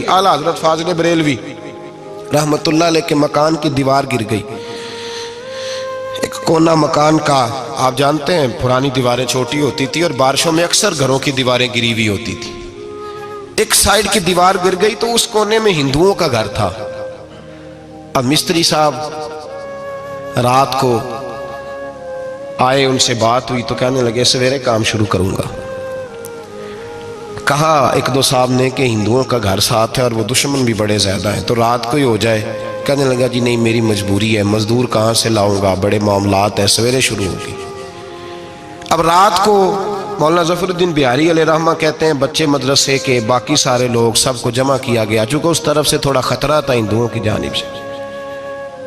اعلیٰ حضرت فاضل بریلوی رحمت اللہ علیہ کے مکان کی دیوار گر گئی. ایک کونا مکان کا، آپ جانتے ہیں پرانی دیواریں چھوٹی ہوتی تھی اور بارشوں میں اکثر گھروں کی دیواریں گری ہوئی ہوتی تھی. ایک سائیڈ کی دیوار گر گئی تو اس کونے میں ہندوؤں کا گھر تھا. اب مستری صاحب رات کو آئے، ان سے بات ہوئی تو کہنے لگے سویرے کام شروع کروں گا. کہا ایک دو صاحب نے کہ ہندوؤں کا گھر ساتھ ہے اور وہ دشمن بھی بڑے زیادہ ہیں، تو رات کو ہی ہو جائے. کہنے لگا جی نہیں، میری مجبوری ہے، مزدور کہاں سے لاؤں گا، بڑے معاملات ہیں، سویرے شروع ہوگی. اب رات کو مولانا ظفر الدین بہاری علیہ رحمہ کہتے ہیں بچے مدرسے کے، باقی سارے لوگ، سب کو جمع کیا گیا، چونکہ اس طرف سے تھوڑا خطرہ تھا ہندوؤں کی جانب سے.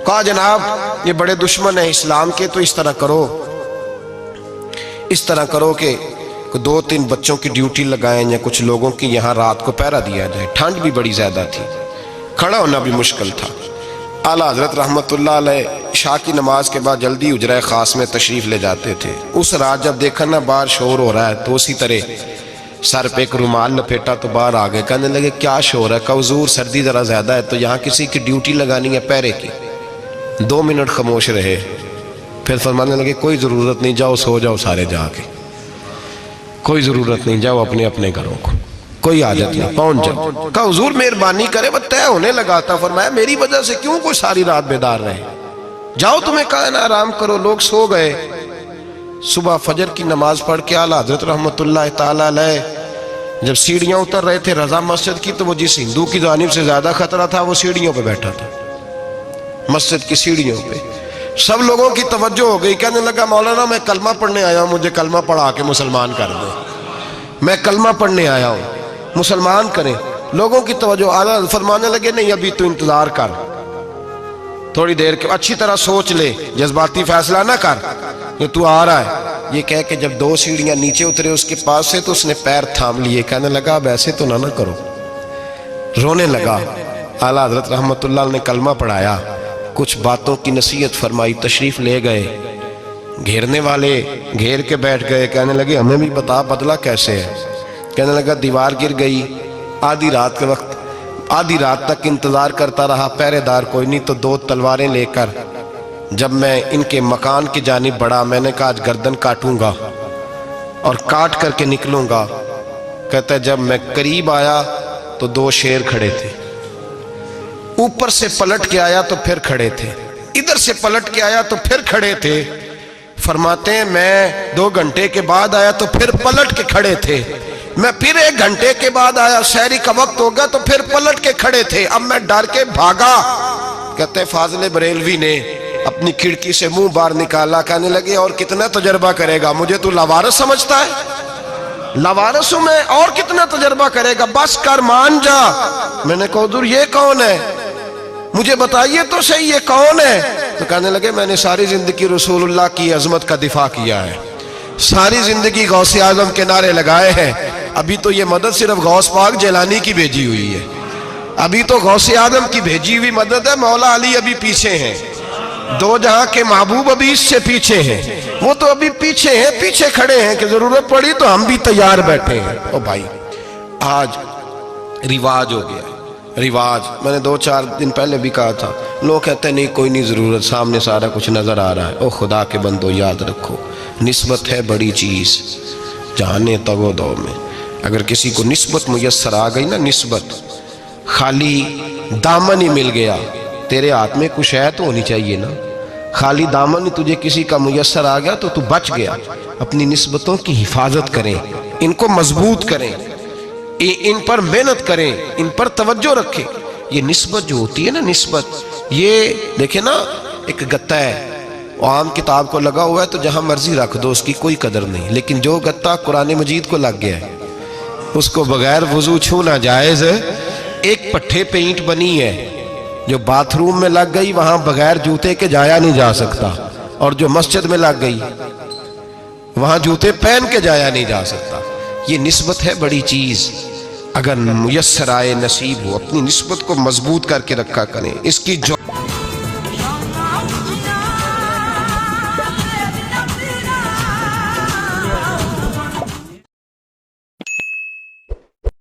کہا جناب یہ بڑے دشمن ہیں اسلام کے، تو اس طرح کرو کہ دو تین بچوں کی ڈیوٹی لگائیں یا کچھ لوگوں کی یہاں رات کو پہرا دیا جائے. ٹھنڈ بھی بڑی زیادہ تھی، کھڑا ہونا بھی مشکل تھا. اعلیٰ حضرت رحمت اللہ علیہ عشاء کی نماز کے بعد جلدی حجرہ خاص میں تشریف لے جاتے تھے. اس رات جب دیکھا نا باہر شور ہو رہا ہے تو اسی طرح سر پہ ایک رومال لپیٹا تو باہر آ گئے. کہنے لگے کیا شور ہے؟ کہا حضور سردی ذرا زیادہ ہے تو یہاں کسی کی ڈیوٹی لگانی ہے پہرے کی. 2 منٹ خاموش رہے، پھر فرمانے لگے کوئی ضرورت نہیں، جاؤ سو جاؤ سارے جا کے، کوئی ضرورت نہیں، جاؤ اپنے اپنے گھروں کو، کوئی حاجت نہیں، پہنچ جاؤ. کہا حضور مہربانی کرے، وہ طے ہونے لگا تھا. فرمایا میری وجہ سے کیوں کوئی ساری رات بیدار رہے، جاؤ تمہیں کہا نا آرام کرو. لوگ سو گئے. صبح فجر کی نماز پڑھ کے اعلیٰ حضرت رحمت اللہ تعالیٰ علیہ جب سیڑھیاں اتر رہے تھے رضا مسجد کی، تو وہ جس ہندو کی جانب سے زیادہ خطرہ تھا وہ سیڑھیوں پہ بیٹھا تھا، مسجد کی سیڑھیوں پہ. سب لوگوں کی توجہ ہو گئی. کہنے لگا مولانا میں کلمہ پڑھنے آیا ہوں، مجھے کلمہ پڑھا کے مسلمان کر دیں، میں کلمہ پڑھنے آیا ہوں، مسلمان کریں. لوگوں کی توجہ. اعلیٰ فرمانے لگے نہیں ابھی تو انتظار کر، تھوڑی دیر کے اچھی طرح سوچ لے، جذباتی فیصلہ نہ کر کہ تو آ رہا ہے. یہ کہہ کے جب 2 سیڑھیاں نیچے اترے اس کے پاس سے تو اس نے پیر تھام لیے. کہنے لگا اب ایسے تو نہ کرو، رونے لگا. اعلیٰ حضرت رحمت اللہ نے کلمہ پڑھایا، کچھ باتوں کی نصیحت فرمائی، تشریف لے گئے. گھیرنے والے گھیر کے بیٹھ گئے. کہنے لگے ہمیں بھی بتا بدلہ کیسے ہے. کہنے لگا دیوار گر گئی، آدھی رات کے وقت، آدھی رات تک انتظار کرتا رہا، پہرے دار کوئی نہیں، تو 2 تلواریں لے کر جب میں ان کے مکان کی جانب بڑھا، میں نے کہا آج گردن کاٹوں گا اور کاٹ کر کے نکلوں گا. کہتا ہے جب میں قریب آیا تو 2 شیر کھڑے تھے، اوپر سے پلٹ کے آیا تو پھر کھڑے تھے، ادھر سے پلٹ کے آیا تو پھر کھڑے تھے. فرماتے ہیں میں 2 گھنٹے کے بعد آیا تو پھر پلٹ کے کھڑے تھے، میں پھر 1 گھنٹے کے بعد آیا، سحری کا وقت ہو گیا تو پھر پلٹ کے کھڑے تھے. اب میں ڈر کے بھاگا. کہتے ہیں فاضل بریلوی نے اپنی کھڑکی سے منہ باہر نکالا. کہنے لگے اور کتنا تجربہ کرے گا، مجھے تو لاوارث سمجھتا ہے، لاوارث ہوں میں، اور کتنا تجربہ کرے گا، بس کر مان جا. میں نے کہا حضور یہ کون ہے، مجھے بتائیے تو صحیح یہ کون ہے. تو کہنے لگے میں نے ساری زندگی رسول اللہ کی عظمت کا دفاع کیا ہے، ساری زندگی غوث اعظم کے نعرے لگائے ہیں. ابھی تو یہ مدد صرف غوث پاک جیلانی کی بھیجی ہوئی ہے، ابھی تو غوث اعظم کی بھیجی ہوئی مدد ہے. مولا علی ابھی پیچھے ہیں، 2 جہاں کے محبوب ابھی اس سے پیچھے ہیں، وہ تو ابھی پیچھے ہیں، پیچھے کھڑے ہیں کہ ضرورت پڑی تو ہم بھی تیار بیٹھے ہیں. او بھائی آج رواج ہو گیا، رواج. میں نے 2-4 دن پہلے بھی کہا تھا، لوگ کہتے ہیں نہیں کوئی نہیں ضرورت، سامنے سارا کچھ نظر آ رہا ہے. او خدا کے بندو یاد رکھو، نسبت ہے بڑی چیز. جانے تگو دو میں اگر کسی کو نسبت میسر آ گئی نا، نسبت، خالی دامن ہی مل گیا، تیرے ہاتھ میں کچھ ہے تو ہونی چاہیے نا. خالی دامن ہی تجھے کسی کا میسر آ گیا تو بچ گیا. اپنی نسبتوں کی حفاظت کریں، ان کو مضبوط کریں، ان پر محنت کریں، ان پر توجہ رکھیں. یہ نسبت جو ہوتی ہے نا، نسبت، یہ دیکھیں نا ایک گتا ہے، عام کتاب کو لگا ہوا ہے تو جہاں مرضی رکھ دو، اس کی کوئی قدر نہیں. لیکن جو گتا قرآن مجید کو لگ گیا ہے اس کو بغیر وضو چھونا جائز ہے. ایک پٹھے پہ اینٹ بنی ہے، جو باتھ روم میں لگ گئی وہاں بغیر جوتے کے جایا نہیں جا سکتا، اور جو مسجد میں لگ گئی وہاں جوتے پہن کے جایا نہیں جا سکتا. یہ نسبت ہے بڑی چیز. اگر میسر آئے، نصیب ہو، اپنی نسبت کو مضبوط کر کے رکھا کریں، اس کی جو